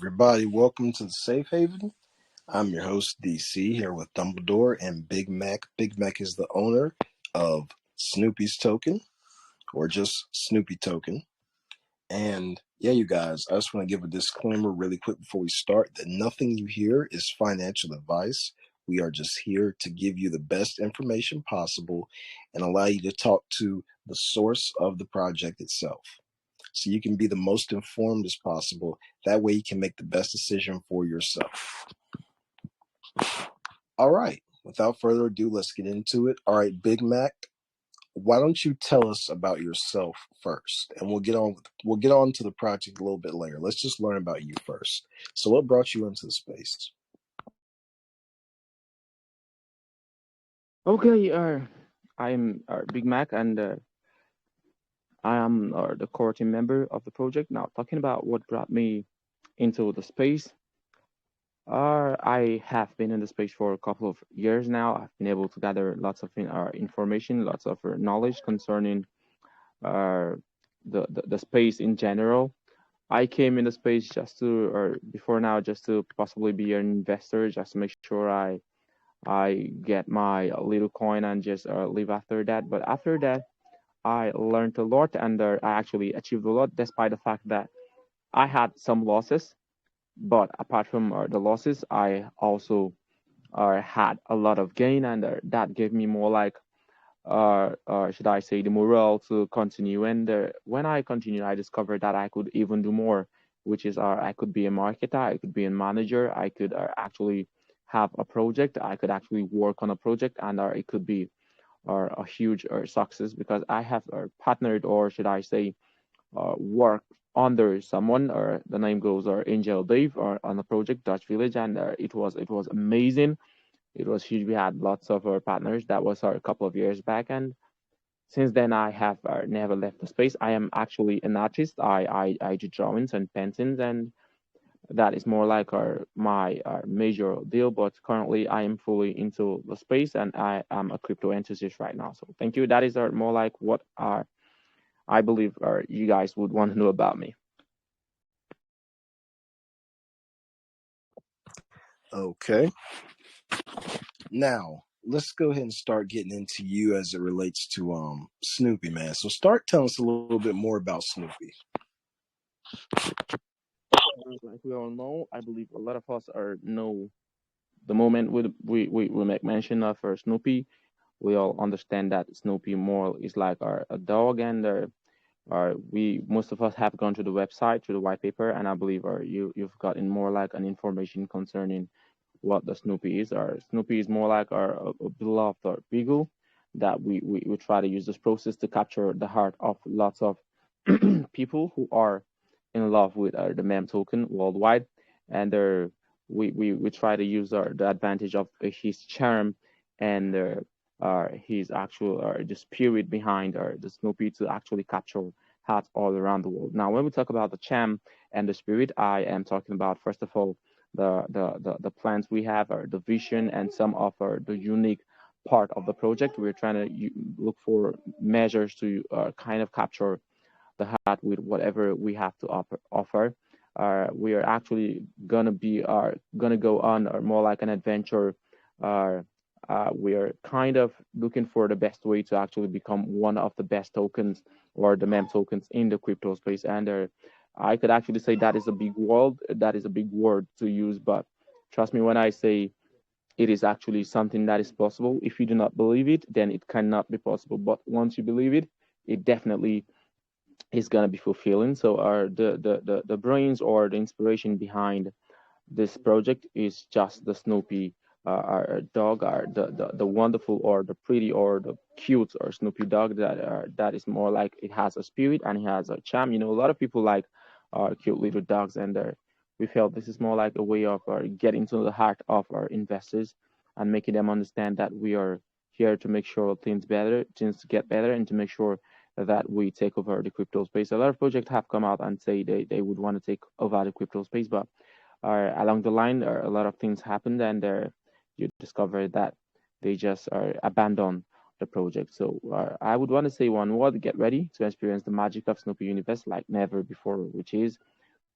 everybody. Welcome to the Safe Haven. I'm your host, DC, here with Dumbledore and Big Mac. Big Mac is the owner of Snoopy's Token, or just Snoopy Token. And yeah, you guys, I just want to give a disclaimer really quick before we start that nothing you hear is financial advice. We are just here to give you the best information possible and allow you to talk to the source of the project itself, so you can be the most informed as possible. That way you can make the best decision for yourself. All right, without further ado, let's get into it. All right, Big Mac, why don't you tell us about yourself first, and we'll get on to the project a little bit later. Let's just learn about you first. So what brought you into the space? Okay, I'm Big Mac, and I am the core team member of the project. Now, talking about what brought me into the space, I have been in the space for a couple of years now. I've been able to gather lots of information, lots of knowledge concerning uh, the space in general. I came in the space just to, or before now, just to possibly be an investor, just to make sure I get my little coin and just live after that. But after that, I learned a lot and I actually achieved a lot despite the fact that I had some losses. But apart from the losses, I also had a lot of gain, and that gave me more like, should I say, the morale to continue. And when I continued, I discovered that I could even do more, which is I could be a marketer, I could be a manager, I could actually have a project, I could actually work on a project, and it could be a huge success because I have partnered, or should I say, worked under someone, or the name goes, or Angel Dave, or on a project Dutch Village, and it was amazing. It was huge. We had lots of partners. That was a couple of years back, and since then I have never left the space. I am actually an artist. I do drawings and paintings, and that is more like my major deal. But currently, I am fully into the space, and I am a crypto enthusiast right now. So thank you. That is more like what I believe you guys would want to know about me. Okay. Now, let's go ahead and start getting into you as it relates to Snoopy, man. So start telling us a little bit more about Snoopy. Like we all know, I believe a lot of us are know the moment we make mention of Snoopy. We all understand that Snoopy more is like a dog, and we most of us have gone to the website, to the white paper, and I believe you've gotten more like an information concerning what the Snoopy is. Our Snoopy is more like a beloved beagle that we try to use this process to capture the heart of lots of people who are in love with the meme token worldwide, and we try to use the advantage of his charm and his actual the spirit behind the Snoopy to actually capture hearts all around the world. Now, when we talk about the charm and the spirit, I am talking about, first of all, the plans we have, or the vision, and some of the unique part of the project. We're trying to look for measures to kind of capture the heart with whatever we have to offer. We are actually gonna go on more like an adventure. Uh, we are kind of looking for the best way to actually become one of the best tokens, or the mem tokens in the crypto space. And I could actually say that is a big world, that is a big word to use, but trust me when I say it is actually something that is possible. If you do not believe it, then it cannot be possible. But once you believe it, it definitely is gonna be fulfilling. So the brains or the inspiration behind this project is just the Snoopy our dog, or the wonderful, or the pretty, or the cute, or Snoopy dog that is more like it has a spirit and it has a charm. You know, a lot of people like cute little dogs, and we felt this is more like a way of getting to the heart of our investors and making them understand that we are here to make sure things get better, and to make sure that we take over the crypto space. A lot of projects have come out and say they would want to take over the crypto space, but along the line, a lot of things happened, and you discover that they just abandon the project. So I would want to say one word: get ready to experience the magic of Snoopy Universe like never before, which is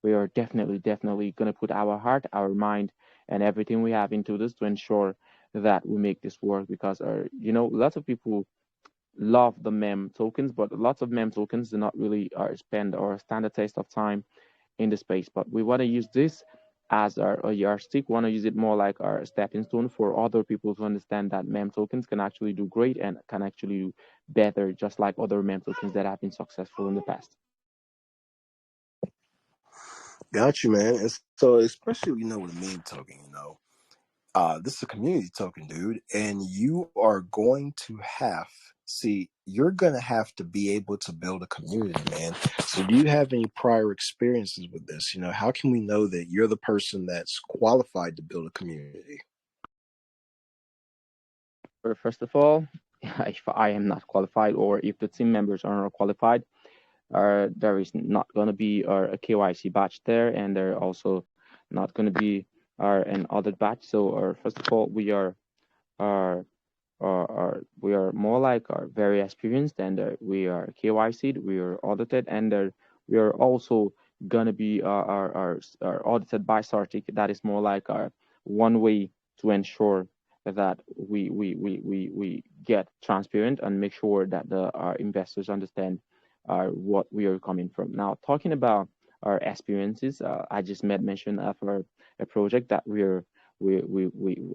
We are definitely going to put our heart, our mind, and everything we have into this to ensure that we make this work because, lots of people love the meme tokens, but lots of meme tokens do not really spend or stand the test of time in the space. But we want to use this as a yardstick. Want to use it more like our stepping stone for other people to understand that meme tokens can actually do great and can actually do better, just like other meme tokens that have been successful in the past. Got you, man. And so, especially with a meme token, this is a community token, dude, and you are going to you're gonna have to be able to build a community, man. So, do you have any prior experiences with this? How can we know that you're the person that's qualified to build a community? First of all, if I am not qualified or if the team members are not qualified, there is not going to be a KYC batch there, and there also not going to be an audit batch. So, first of all, uh, we are more like very experienced, and we are KYC'd, we are audited, and we are also gonna be are audited by Sartic. That is more like one way to ensure that we get transparent and make sure that our investors understand what we are coming from. Now, talking about our experiences, I just made mention of a project that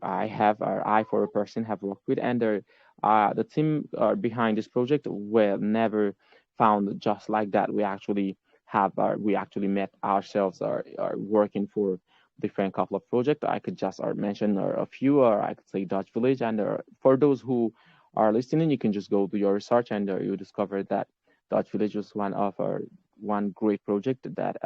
I have our eye for a person have worked with, and the team behind this project were never found just like that. We actually met ourselves are working for different couple of projects. I could just mention a few, or I could say Dutch Village. And for those who are listening, you can just go do your research, and you discover that Dutch Village was one great project that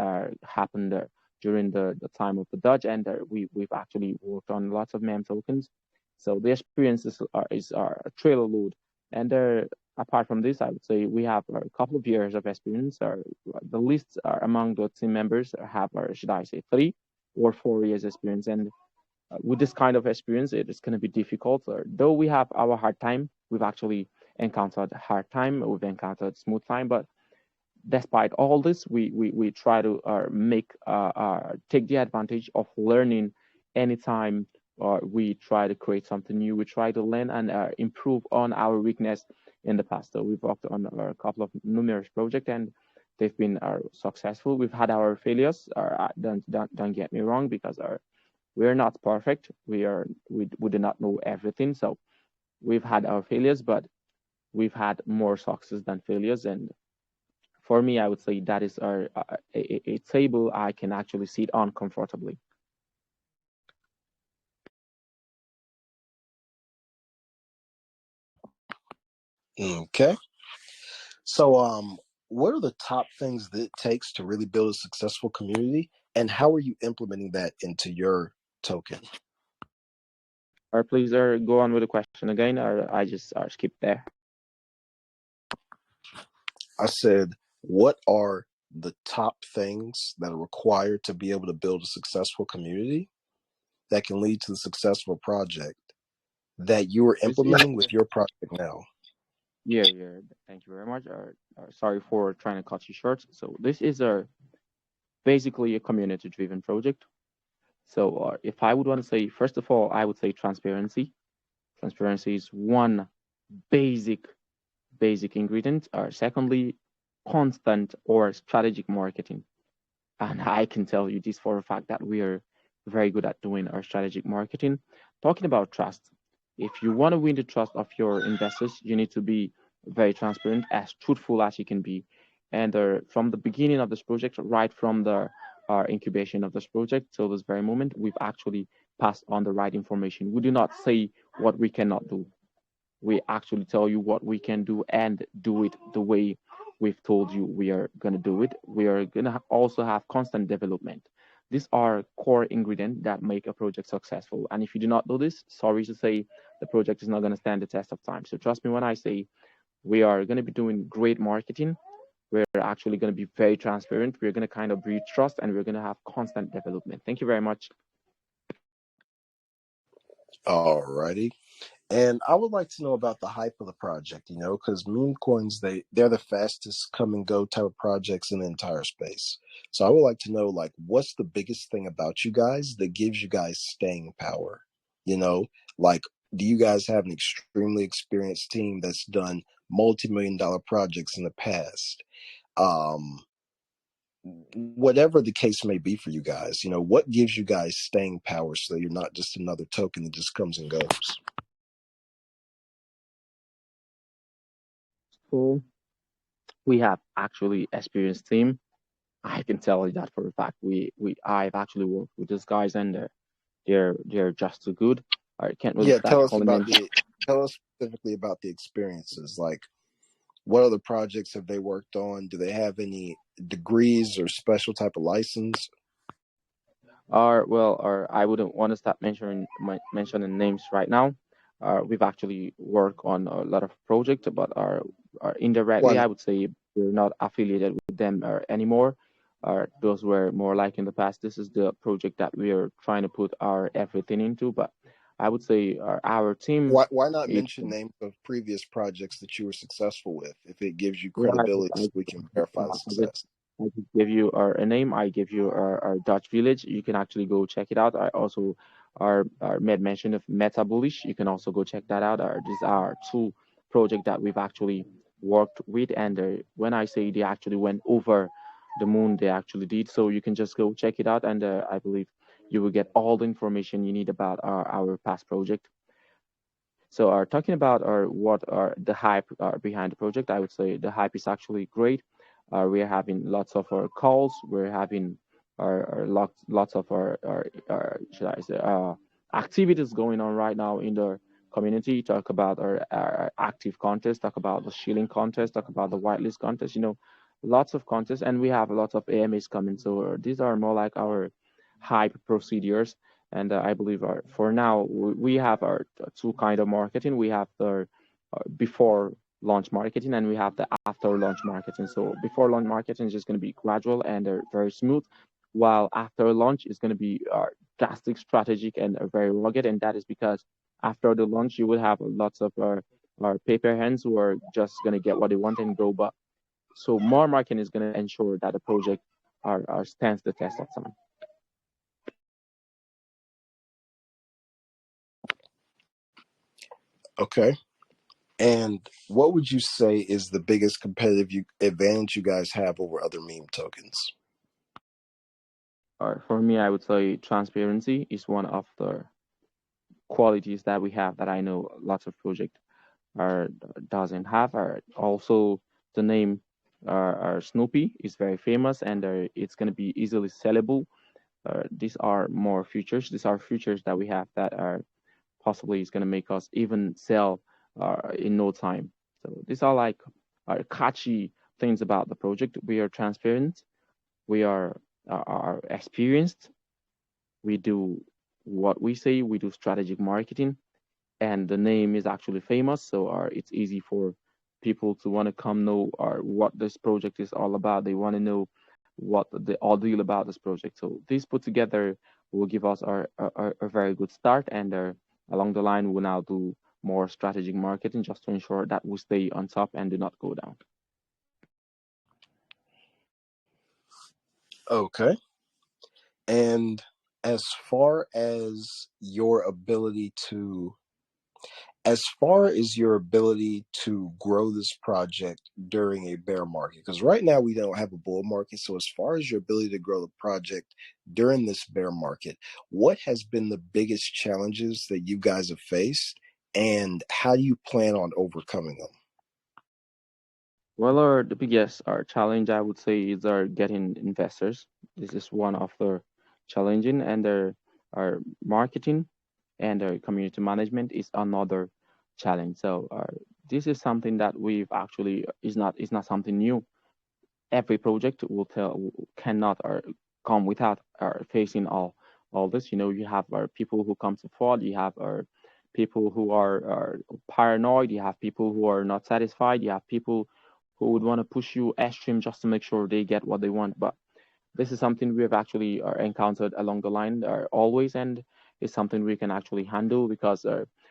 happened during the time of the Dutch, and we've actually worked on lots of mem tokens. So the experience is a trailer load, and apart from this, I would say we have a couple of years of experience. The lists are among the team members have, should I say, 3 or 4 years experience, and with this kind of experience, it is going to be difficult. Though we have our hard time, we've actually encountered hard time, we've encountered smooth time, but despite all this, we try to take the advantage of learning anytime we try to create something new. We try to learn and improve on our weakness in the past. So we've worked on a couple of numerous projects, and they've been successful. We've had our failures. Don't get me wrong, because we're not perfect. We do not know everything. So we've had our failures, but we've had more success than failures. And for me, I would say that is a table I can actually sit on comfortably. Okay. So, what are the top things that it takes to really build a successful community, and how are you implementing that into your token? Or please go on with the question again, or I just skip there. I said, what are the top things that are required to be able to build a successful community that can lead to the successful project that you are This is implementing with your project now? yeah. Thank you very much. Sorry for trying to cut you short. So this is basically a community-driven project. So if I would want to say, first of all, I would say transparency. Transparency is one basic ingredient. Secondly, constant or strategic marketing. And I can tell you this for a fact that we are very good at doing our strategic marketing. Talking about trust, if you want to win the trust of your investors, you need to be very transparent, as truthful as you can be. And from the beginning of this project, right from the incubation of this project till this very moment, we've actually passed on the right information. We do not say what we cannot do. We actually tell you what we can do and do it the way we've told you we are going to do it. We are going to also have constant development. These are core ingredients that make a project successful. And if you do not do this, sorry to say, the project is not going to stand the test of time. So trust me when I say we are going to be doing great marketing. We're actually going to be very transparent. We're going to kind of breed trust, and we're going to have constant development. Thank you very much. Alrighty. And I would like to know about the hype of the project, because meme coins they're the fastest come and go type of projects in the entire space. So I would like to know like what's the biggest thing about you guys that gives you guys staying power? You know, like do you guys have an extremely experienced team that's done multi-million-dollar projects in the past? Um Whatever the case may be for you guys, what gives you guys staying power so you're not just another token that just comes and goes? So we have actually experienced team. I can tell you that for a fact. I've actually worked with these guys, and they're just too good. I can't really Yeah, start calling names. tell us specifically about the experiences. Like, what other projects have they worked on? Do they have any degrees or special type of license? Or I wouldn't want to start mentioning names right now. We've actually worked on a lot of projects, but are Why indirectly, not? I would say we're not affiliated with them anymore. Those were more like in the past. This is the project that we are trying to put our everything into. But I would say our team Why not is mention names of previous projects that you were successful with if it gives you yeah. credibility so we can verify the success? I just give you a name. I give you our Dutch village. You can actually go check it out. I also our made mention of Meta Bullish. You can also go check that out. These are two projects that we've actually worked with, and when I say they actually went over the moon, they actually did. So you can just go check it out, and I believe you will get all the information you need about our past project. So, talking about what are the hype behind the project, I would say the hype is actually great. We are having lots of our calls. We're having our lots of our should I say activities going on right now in the community. Talk about our active contest. Talk about the shilling contest. Talk about the whitelist contest. Lots of contests, and we have lots of AMAs coming. So these are more like our hype procedures, and I believe for now we have our two kind of marketing. We have the before launch marketing, and we have the after launch marketing. So before launch marketing is just going to be gradual and very smooth, while after launch is going to be drastic, strategic, and very rugged. And that is because after the launch you will have lots of our paper hands who are just going to get what they want and go. But so more marketing is going to ensure that the project stands the test of time. Okay. And what would you say is the biggest competitive advantage you guys have over other meme tokens? For me, I would say transparency is one of the qualities that we have that I know lots of project are doesn't have. Also, the name Snoopy is very famous, and it's going to be easily sellable. These are more features. These are features that we have that are possibly is going to make us even sell in no time. So these are like catchy things about the project. We are transparent. We are experienced. We do what we say. We do strategic marketing, and the name is actually famous, so it's easy for people to want to come know what this project is all about. They want to know what the ordeal about this project. So this put together will give us a very good start, and along the line we'll now do more strategic marketing just to ensure that we stay on top and do not go down. Okay. And as far as your ability to grow this project during a bear market, because right now we don't have a bull market, so as far as your ability to grow the project during this bear market, what has been the biggest challenges that you guys have faced, and how do you plan on overcoming them? Well, the biggest challenge I would say is getting investors. This is one of the challenging, and our marketing and community management is another challenge. So this is something that we've actually is not something new. Every project will cannot or come without facing all this. You have people who come to fraud. You have people who are paranoid. You have people who are not satisfied. You have people who would want to push you extreme just to make sure they get what they want. But this is something we have actually encountered along the line always, and it's something we can actually handle because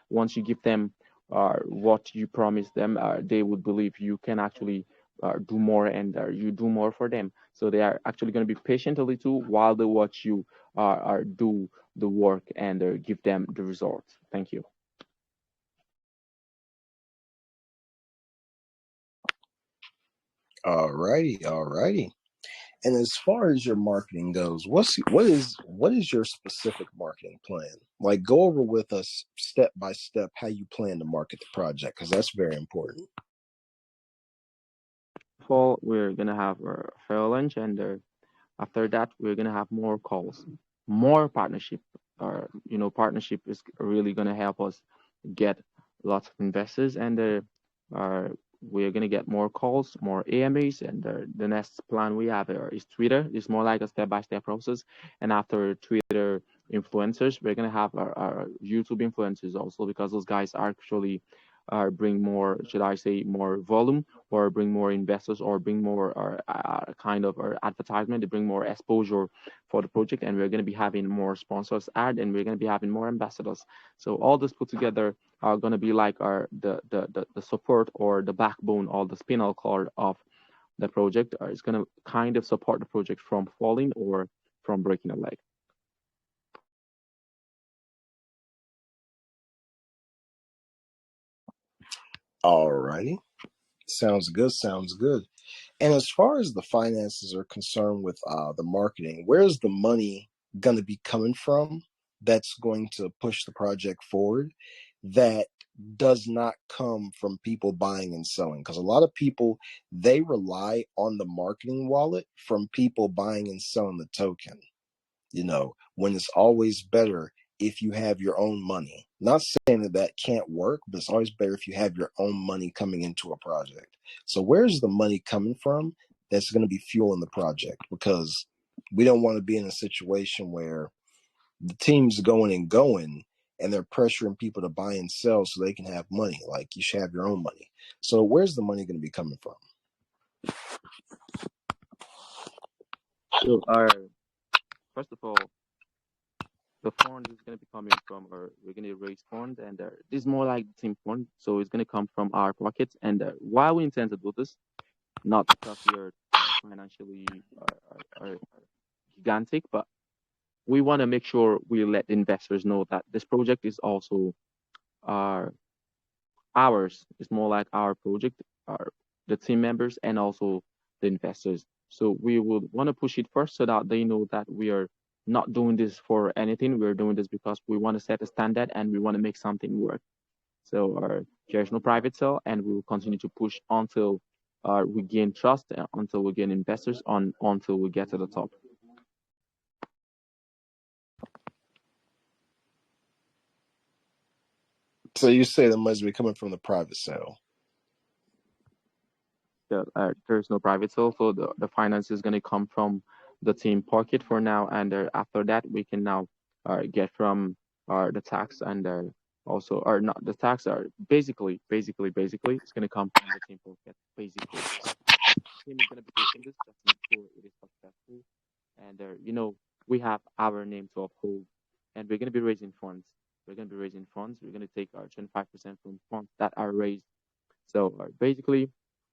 once you give them what you promised them, they would believe you can actually do more, and you do more for them. So they are actually going to be patient a little while they watch you do the work and give them the results. Thank you. Alrighty, alrighty. And as far as your marketing goes, what is your specific marketing plan? Like, go over with us step by step how you plan to market the project, because that's very important. Fall, we're gonna have a fair lunch, and after that, we're gonna have more calls, more partnership. Partnership is really gonna help us get lots of investors, and we're gonna get more calls, more AMAs, and the next plan we have is Twitter. It's more like a step-by-step process, and after Twitter influencers, we're gonna have our YouTube influencers also, because those guys are actually bring more, should I say, more volume, or bring more investors, or bring more kind of advertisement to bring more exposure for the project. And we're going to be having more sponsors ad, and we're going to be having more ambassadors. So all this put together are going to be like our the support, or the backbone, or the spinal cord of the project. It's going to kind of support the project from falling or from breaking a leg. Alrighty. Sounds good. Sounds good. And as far as the finances are concerned with the marketing, where's the money going to be coming from that's going to push the project forward that does not come from people buying and selling? Because a lot of people, they rely on the marketing wallet from people buying and selling the token, when it's always better if you have your own money. Not saying that that can't work, but it's always better if you have your own money coming into a project. So where's the money coming from that's going to be fueling the project? Because we don't want to be in a situation where the team's going and going and they're pressuring people to buy and sell so they can have money. Like, you should have your own money. So where's the money going to be coming from? So, first of all, the fund is going to be coming from, or we're going to raise fund, and this is more like the team fund, so it's going to come from our pockets. And why we intend to do this, not because we are financially gigantic, but we want to make sure we let investors know that this project is also our ours. It's more like our project, our the team members, and also the investors. So we would want to push it first, so that they know that we are not doing this for anything. We're doing this because we want to set a standard, and we want to make something work. So there's no private sale, and we will continue to push until we gain trust, until we gain investors, until we get to the top. So you say the money's be coming from the private sale. There's no private sale, so the finance is going to come from the team pocket for now, and after that we can now get from the tax, and also, or not the tax, are basically it's going to come from the team pocket. Basically, the team is going to be pushing this just to make sure it is successful, and we have our name to uphold, and we're going to be raising funds. We're going to be raising funds. We're going to take our 25% from funds that are raised. So basically,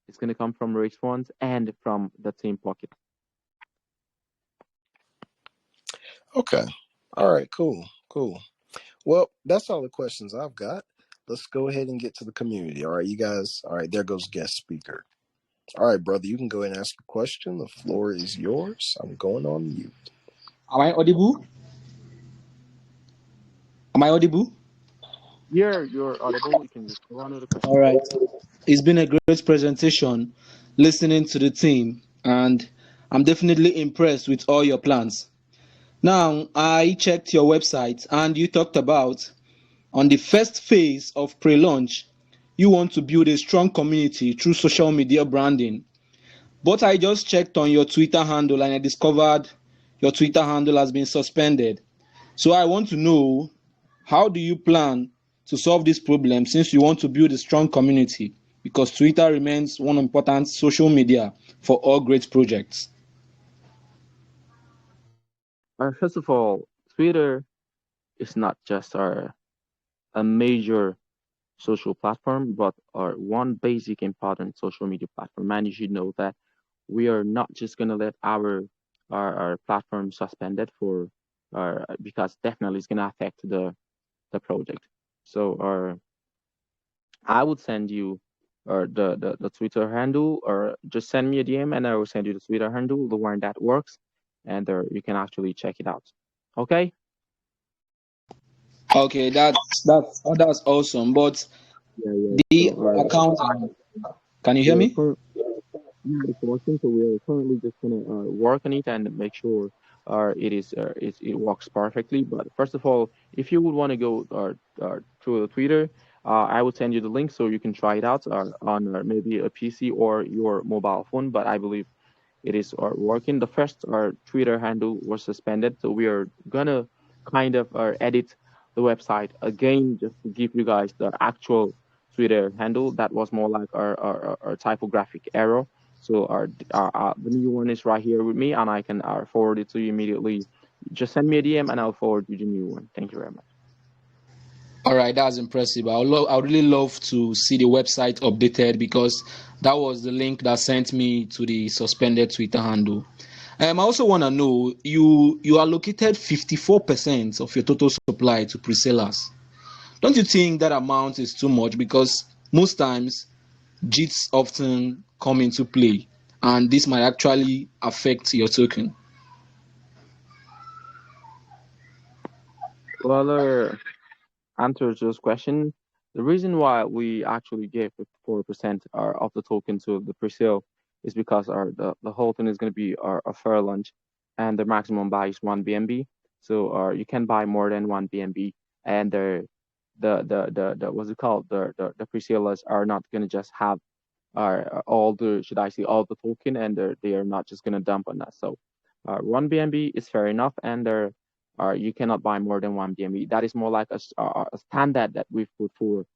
it's going to come from raised funds and from the team pocket. Okay. All right. Cool. Cool. Well, that's all the questions I've got. Let's go ahead and get to the community. All right, you guys. All right, there goes guest speaker. All right, brother, you can go ahead and ask a question. The floor is yours. I'm going on mute. Am I audible? Am I audible? You're audible. You can just go on with the question. All right. It's been a great presentation listening to the team, and I'm definitely impressed with all your plans. Now, I checked your website, and you talked about on the first phase of pre launch, you want to build a strong community through social media branding. But I just checked on your Twitter handle, and I discovered your Twitter handle has been suspended. So I want to know, how do you plan to solve this problem, since you want to build a strong community? Because Twitter remains one important social media for all great projects. First of all, Twitter is not just our a major social platform, but one basic important social media platform. And you should know that we are not just gonna let our platform suspended for because definitely it's gonna affect the project. So I would send you the Twitter handle, or just send me a DM and I will send you the Twitter handle, the one that works, and you can actually check it out. Okay? Okay, that's awesome. But Yeah, yeah. the So account, can you hear we're me? yeah, it's working. So we're currently just gonna work on it and make sure it works perfectly. But first of all, if you would want to go through the Twitter, I would send you the link so you can try it out on maybe a PC or your mobile phone. But I believe it is working. The first Twitter handle was suspended, so we are gonna kind of edit the website again just to give you guys the actual Twitter handle. That was more like our typographic error. So the new one is right here with me, and I can forward it to you immediately. Just send me a DM, and I'll forward you the new one. Thank you very much. All right, that's impressive. I would really love to see the website updated because that was the link that sent me to the suspended Twitter handle. I also want to know you allocated 54% of your total supply to pre-sellers. Don't you think that amount is too much? Because most times JITs often come into play, and this might actually affect your token. Well, answers this question. The reason why we actually gave 4% of the token to the pre-sale is because the whole thing is going to be a fair lunch, and the maximum buy is 1 BNB. So you can buy more than 1 BNB, and the what's it called, the pre-salers are not going to just have all the, should I say, all the token, and they are not just going to dump on us. So 1 BNB is fair enough, and you cannot buy more than 1 BNB. That is more like a standard that we've put for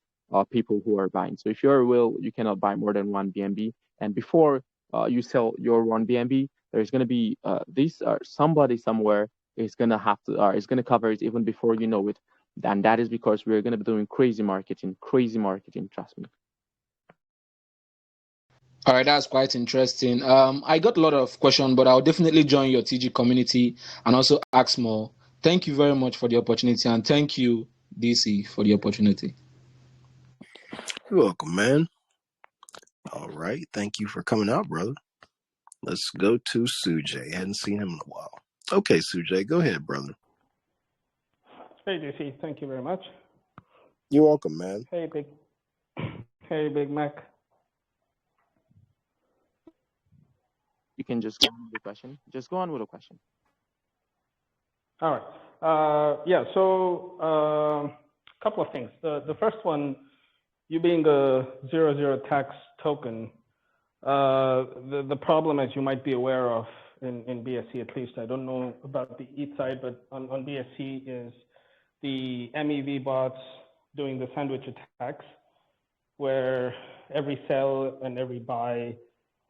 people who are buying. So if you're a will, you cannot buy more than 1 BNB. And before you sell your 1 BNB, there's going to be this somebody somewhere is going to have to is going to cover it even before you know it. And that is because we're going to be doing crazy marketing. Trust me. All right, that's quite interesting. I got a lot of questions, but I'll definitely join your TG community and also ask more. Thank you very much for the opportunity, and thank you, DC, for the opportunity. You're welcome, man. All right. Thank you for coming out, brother. Let's go to Sujay. Hadn't seen him in a while. Okay, Sujay, go ahead, brother. Hey, DC. Thank you very much. You're welcome, man. Hey, Big Mac. You can just go on with the question. Just go on with the question. All right. Yeah. So, a couple of things. The first one, you being a 00 tax token, the problem, as you might be aware of in BSC, at least, I don't know about the ETH side, but on BSC is the MEV bots doing the sandwich attacks, where every sell and every buy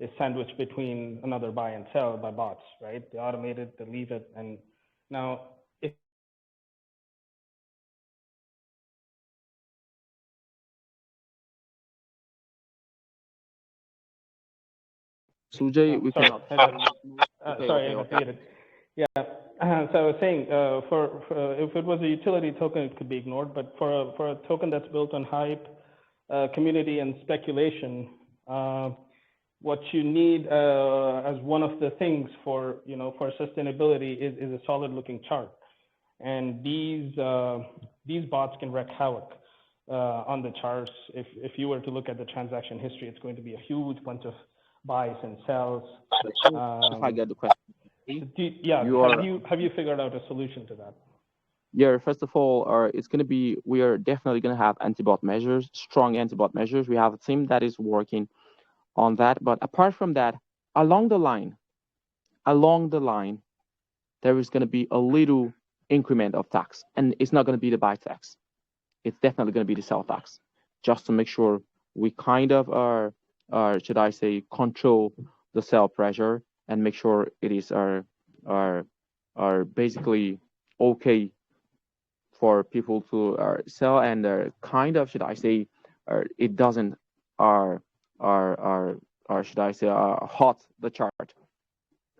is sandwiched between another buy and sell by bots, right? They automate it, they leave it. And now, if Sujay, we sorry, cannot. sorry, I Okay. muted. Yeah. So I was saying, for if it was a utility token, it could be ignored. But for a token that's built on hype, community, and speculation, what you need as one of the things for sustainability is a solid looking chart. And these bots can wreak havoc on the charts. If you were to look at the transaction history, it's going to be a huge bunch of buys and sells. If I get the question. Have you figured out a solution to that? Yeah, first of all, we are definitely going to have anti-bot measures, strong anti-bot measures. We have a team that is working on that. But apart from that, along the line, there is going to be a little increment of tax, and it's not going to be the buy tax. It's definitely going to be the sell tax, just to make sure we kind of should I say, control the sell pressure and make sure it is are basically okay for people to sell, and kind of, should I say, it doesn't are or should I say hot the chart.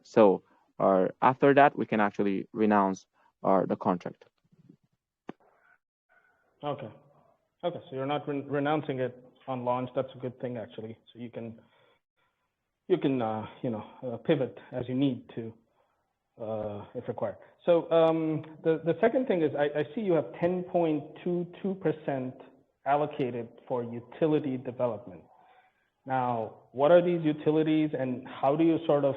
So after that we can actually renounce the contract. Okay. Okay. So you're not renouncing it on launch. That's a good thing, actually. So you can pivot as you need to if required. So the second thing is I see you have 10.22% allocated for utility development. Now, what are these utilities, and how do you sort of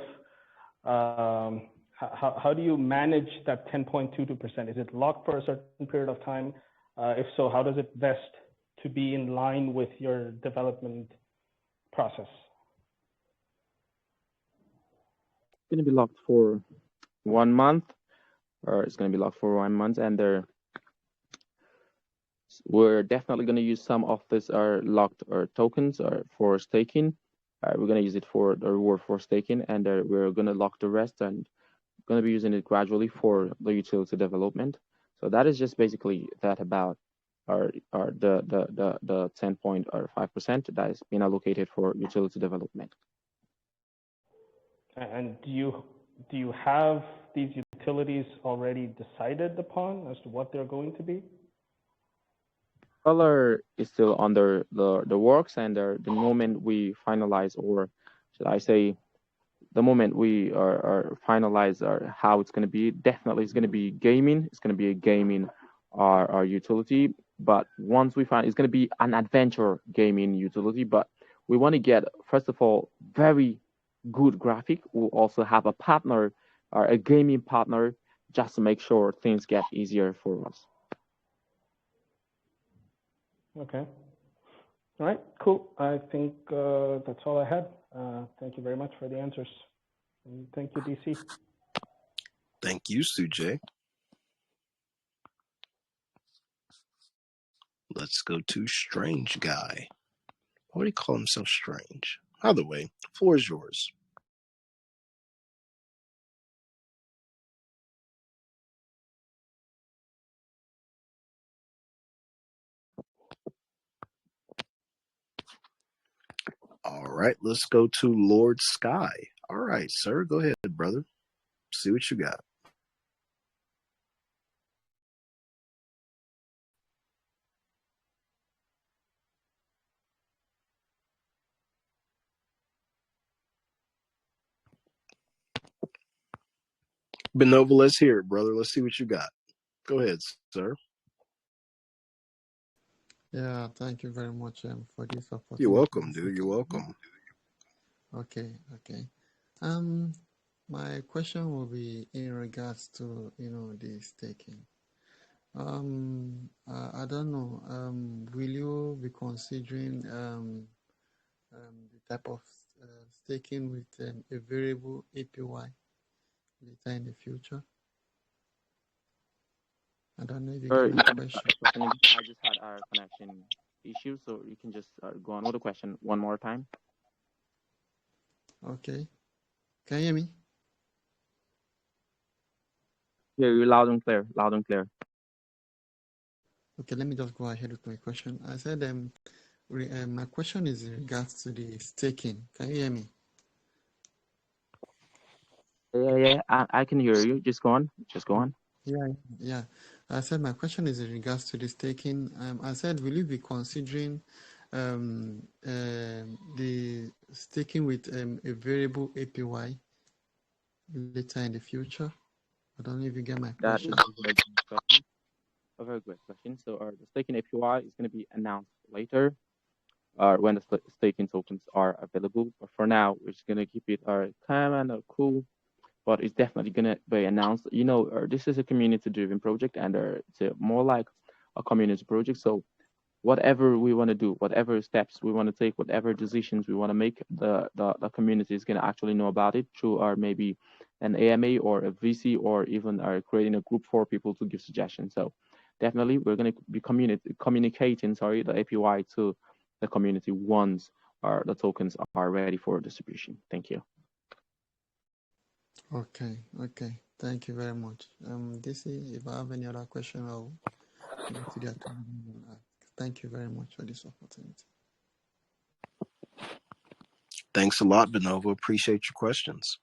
how do you manage that 10.22%? Is it locked for a certain period of time? If so, how does it vest to be in line with your development process? It's going to be locked for 1 month, or it's going to be locked for 1 month, and we're definitely going to use some of this locked tokens for staking. We're going to use it for the reward for staking, and we're going to lock the rest and going to be using it gradually for the utility development. So that is just basically that about the 10.5% that is being allocated for utility development. And do you have these utilities already decided upon as to what they're going to be? Color is still under the works, and the moment we finalize, or should I say, the moment we are finalize how it's going to be, definitely it's going to be gaming. It's going to be a gaming our utility. But once we find, it's going to be an adventure gaming utility. But we want to get, first of all, very good graphic. We'll also have a partner or a gaming partner just to make sure things get easier for us. Okay. All right, cool. I think that's all I had. Thank you very much for the answers. And thank you, DC. Thank you, Sujay. Let's go to Strange Guy. Why do you call himself strange? Either way, the floor is yours. All right, let's go to Lord Sky. All right, sir, go ahead, brother. See what you got. Benova, let's hear it, brother. Let's see what you got. Go ahead, sir. Yeah, thank you very much for this opportunity. You're welcome, dude. You're welcome. Okay. My question will be in regards to the staking. I don't know. Will you be considering the type of staking with a variable APY later in the future? I don't know if you get my question. I just had our connection issue, so you can just go on with the question one more time. Okay. Can you hear me? Yeah, you're loud and clear. Loud and clear. Okay, let me just go ahead with my question. I said my question is in regards to the staking. Can you hear me? Yeah, I can hear you. Just go on. Yeah. I said my question is in regards to the staking. I said, will you be considering the staking with a variable APY later in the future? I don't know if you get my question. That is a very good question. So the staking APY is going to be announced later, when the staking tokens are available. But for now, we're just going to keep it calm and cool. But it's definitely going to be announced. This is a community-driven project, and it's more like a community project. So whatever we want to do, whatever steps we want to take, whatever decisions we want to make, the community is going to actually know about it through our maybe an AMA or a VC, or even creating a group for people to give suggestions. So definitely we're going to be communicating the APY to the community once the tokens are ready for distribution. Thank you. Okay. Thank you very much. DC, if I have any other question, I'll opportunity that we have. Thank you very much for this opportunity. Thanks a lot, Benova. Appreciate your questions.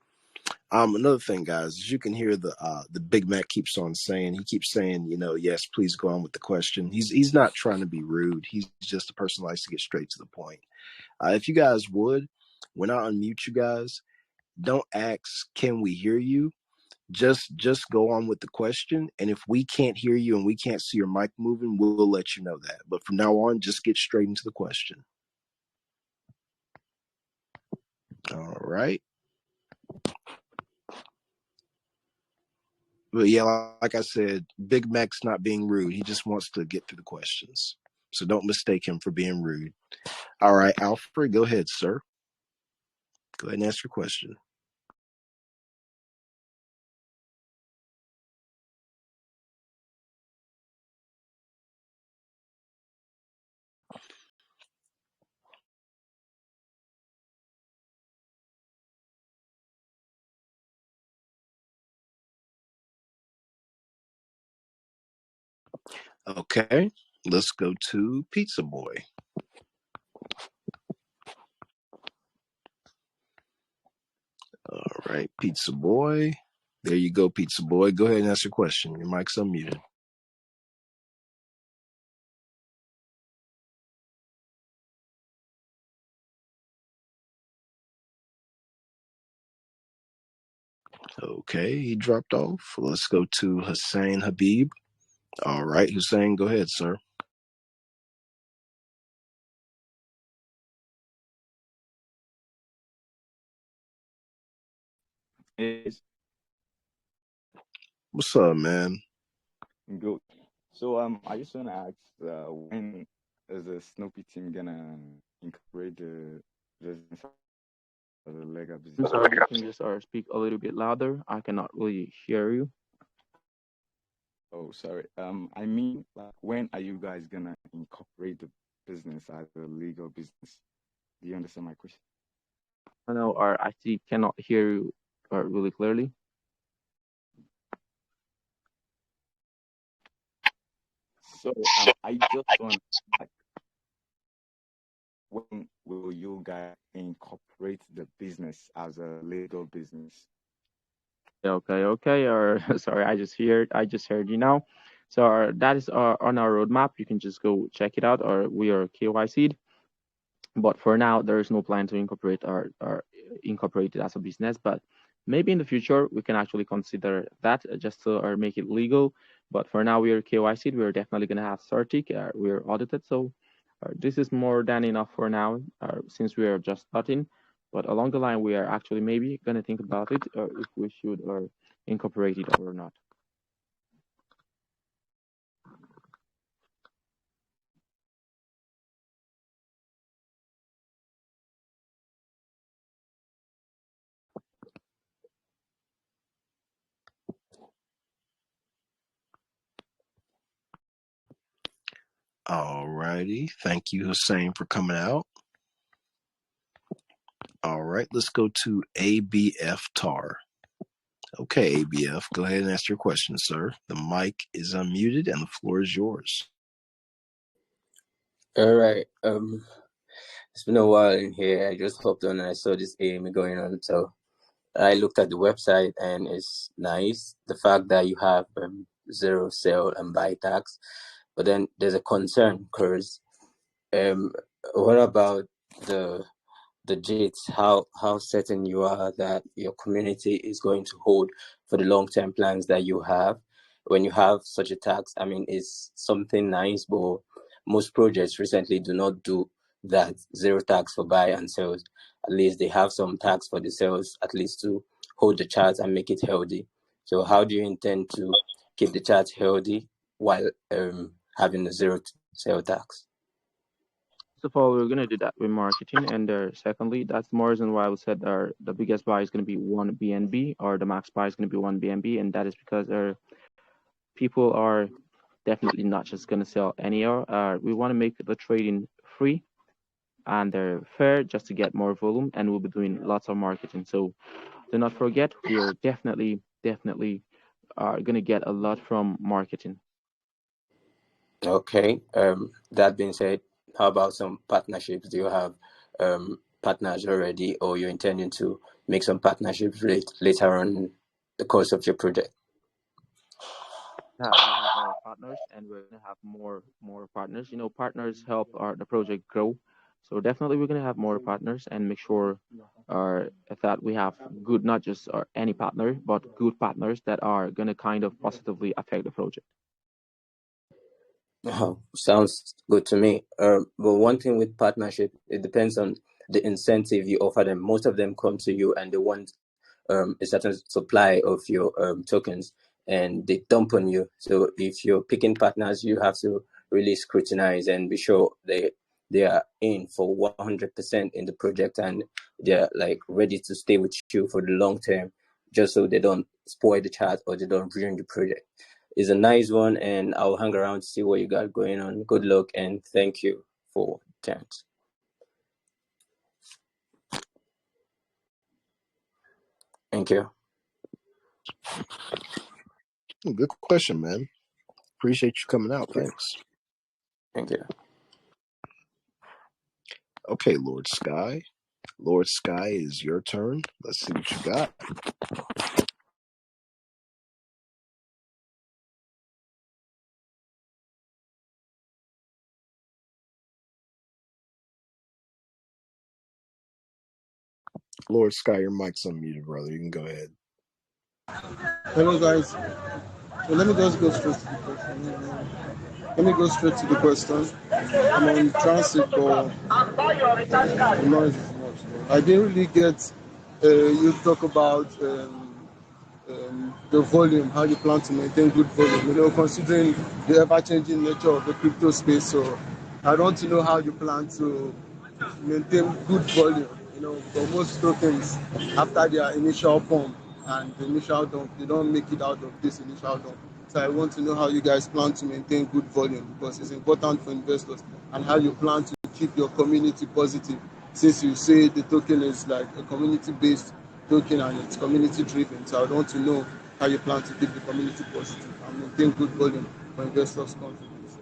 Another thing, guys, as you can hear the Big Mac keeps on saying, he keeps saying, yes, please go on with the question. He's not trying to be rude. He's just a person who likes to get straight to the point. If you guys would, when I unmute you guys, don't ask, can we hear you? Just go on with the question. And if we can't hear you and we can't see your mic moving, we'll let you know that. But from now on, just get straight into the question. All right. But yeah, like I said, Big Mac's not being rude. He just wants to get through the questions. So don't mistake him for being rude. All right, Alfred, go ahead, sir. Go ahead and ask your question. Okay, let's go to Pizza Boy. All right, Pizza Boy. There you go, Pizza Boy. Go ahead and ask your question. Your mic's unmuted. Okay, he dropped off. Let's go to Hussein Habib. All right, Hussein, go ahead, sir. Yes, What's up, man? good. So I just want to ask, when is the Snoopy team gonna incorporate the business as a legal I'm business? sorry, you can just speak a little bit louder. I cannot really hear you. Oh, sorry. I mean, like, when are you guys gonna incorporate the business as a legal business? Do you understand my question? I know, or I actually cannot hear you really clearly. So I just want, like, when will you guys incorporate the business as a legal business? Okay. Or sorry, I just heard you now. So that is on our roadmap. You can just go check it out, or we are KYC'd. But for now, there is no plan to incorporate incorporate it as a business. But maybe in the future we can actually consider that just to or make it legal. But for now, we are KYC'd. We are definitely gonna have CertIC. We are audited, so this is more than enough for now. Since we are just starting. But along the line, we are actually maybe gonna think about it, or if we should or incorporate it or not. All righty. Thank you, Hussein, for coming out. All right, let's go to ABF Tar. Okay, ABF, go ahead and ask your question, sir. The mic is unmuted and the floor is yours. All right. It's been a while in here. I just hopped on and I saw this AMA going on. So I looked at the website and it's nice. The fact that you have zero sell and buy tax. But then there's a concern because what about the JITs? How certain you are that your community is going to hold for the long-term plans that you have when you have such a tax? I mean, it's something nice, but most projects recently do not do that zero tax for buy and sales. At least they have some tax for the sales, at least to hold the charts and make it healthy. So how do you intend to keep the charts healthy while having a zero sale tax? First of all, we're gonna do that with marketing, and secondly, that's the more reason why I said the biggest buy is gonna be one BNB, or the max buy is gonna be one BNB, and that is because people are definitely not just gonna sell any. We want to make the trading free and they're fair, just to get more volume, and we'll be doing lots of marketing. So do not forget, we are definitely gonna get a lot from marketing. Okay. That being said, how about some partnerships? Do you have partners already, or you're intending to make some partnerships later on the course of your project? We have our partners, and we're gonna have more partners. Partners help the project grow. So definitely, we're gonna have more partners and make sure that we have good, not just any partner, but good partners that are gonna kind of positively affect the project. Oh, sounds good to me. But one thing with partnership, it depends on the incentive you offer them. Most of them come to you and they want a certain supply of your tokens, and they dump on you. So if you're picking partners, you have to really scrutinize and be sure they are in for 100% in the project, and they're like ready to stay with you for the long term, just so they don't spoil the chart or they don't ruin the project. It's a nice one, and I'll hang around to see what you got going on. Good luck, and thank you for that. Thank you. Good question, man. Appreciate you coming out. Thanks. Thank you. Okay, Lord Sky. Lord Sky, is your turn. Let's see what you got. Lord Sky, your mic's unmuted, brother. You can go ahead. Hello, guys. So let me just go straight to the question. Let me go straight to the question. I'm on transit, but the noise is much. I didn't really get you talk about the volume, how you plan to maintain good volume. Considering the ever-changing nature of the crypto space, so I want to know how you plan to maintain good volume. Because most tokens, after their initial pump and the initial dump, they don't make it out of this initial dump. So I want to know how you guys plan to maintain good volume, because it's important for investors, and how you plan to keep your community positive, since you say the token is like a community-based token and it's community-driven. So I want to know how you plan to keep the community positive and maintain good volume for investors' confidence.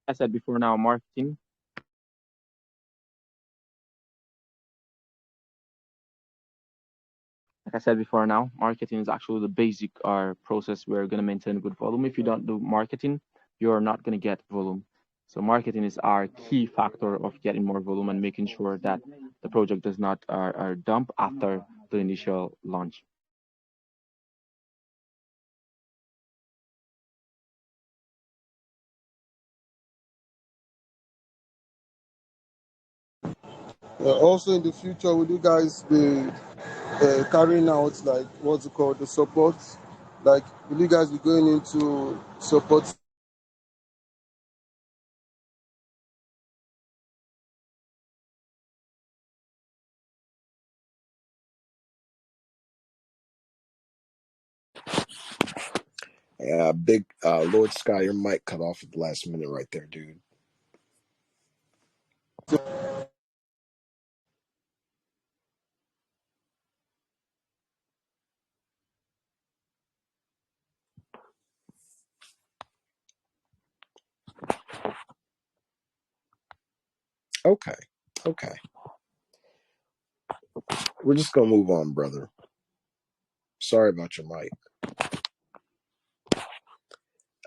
I said before now, marketing. Like I said before now, marketing is actually the basic process we're going to maintain good volume. If you don't do marketing, you're not going to get volume. So marketing is our key factor of getting more volume and making sure that the project does not dump after the initial launch. Also, in the future, will you guys be carrying out, like, what's it called, the support? Like, will you guys be going into support? Yeah, big Lord Sky, your mic cut off at the last minute right there, dude. Okay. We're just gonna move on, brother. Sorry about your mic.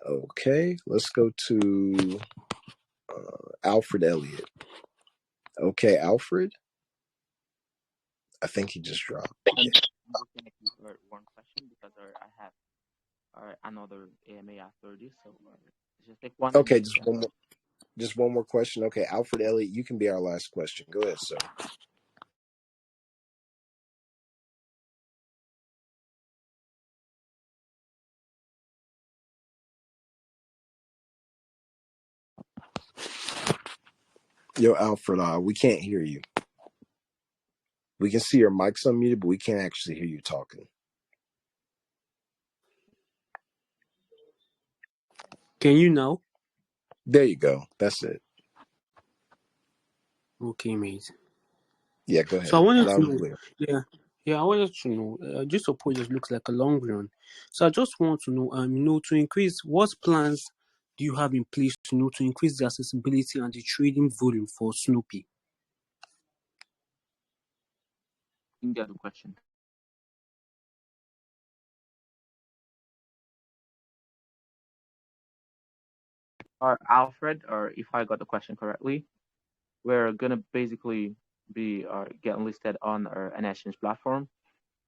Okay, let's go to Alfred Elliott. Okay, Alfred. I think he just dropped. I'm just gonna keep one question because I have another AMA after this, so just take one. Okay, just one more question. Okay, Alfred Elliott, you can be our last question. Go ahead, sir. Yo, Alfred, we can't hear you. We can see your mic's unmuted, but we can't actually hear you talking. Can you now? There you go. That's it. Okay, mate. Yeah, go ahead. So I wanted Loud to and know, clear. yeah, Yeah, I wanted to know. This approach looks like a long run, so I just want to know. To increase, what plans do you have in place to increase the accessibility and the trading volume for Snoopy? Didn't get the question. Or Alfred, or if I got the question correctly, we're gonna basically be getting listed on an exchange platform,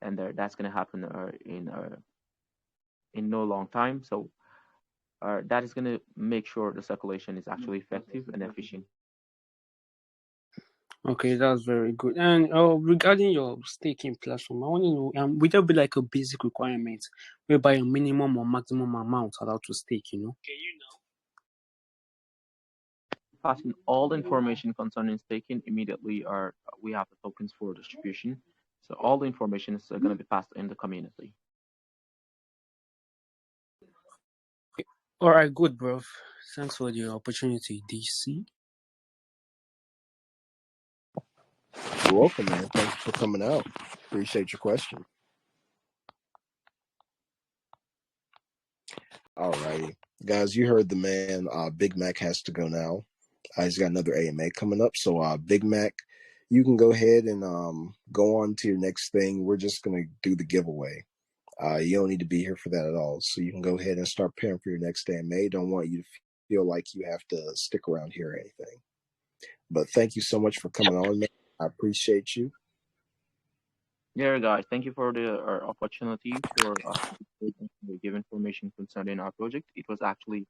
and that's gonna happen in no long time. So that is gonna make sure the circulation is actually effective and efficient. Okay, that's very good. And regarding your staking platform, I want to know, will there be like a basic requirement whereby a minimum or maximum amount allowed to stake? Passing all the information concerning staking immediately, or we have the tokens for distribution. So all the information is going to be passed in the community. All right, good, bro. Thanks for the opportunity, DC. You're welcome, man. Thanks for coming out. Appreciate your question. All righty. Guys, you heard the man. Big Mac has to go now. He's got another AMA coming up. So, Big Mac, you can go ahead and go on to your next thing. We're just going to do the giveaway. You don't need to be here for that at all. So you can go ahead and start preparing for your next AMA. Don't want you to feel like you have to stick around here or anything. But thank you so much for coming on, man. I appreciate you. Yeah, guys, thank you for the opportunity for give information concerning our project. It was actually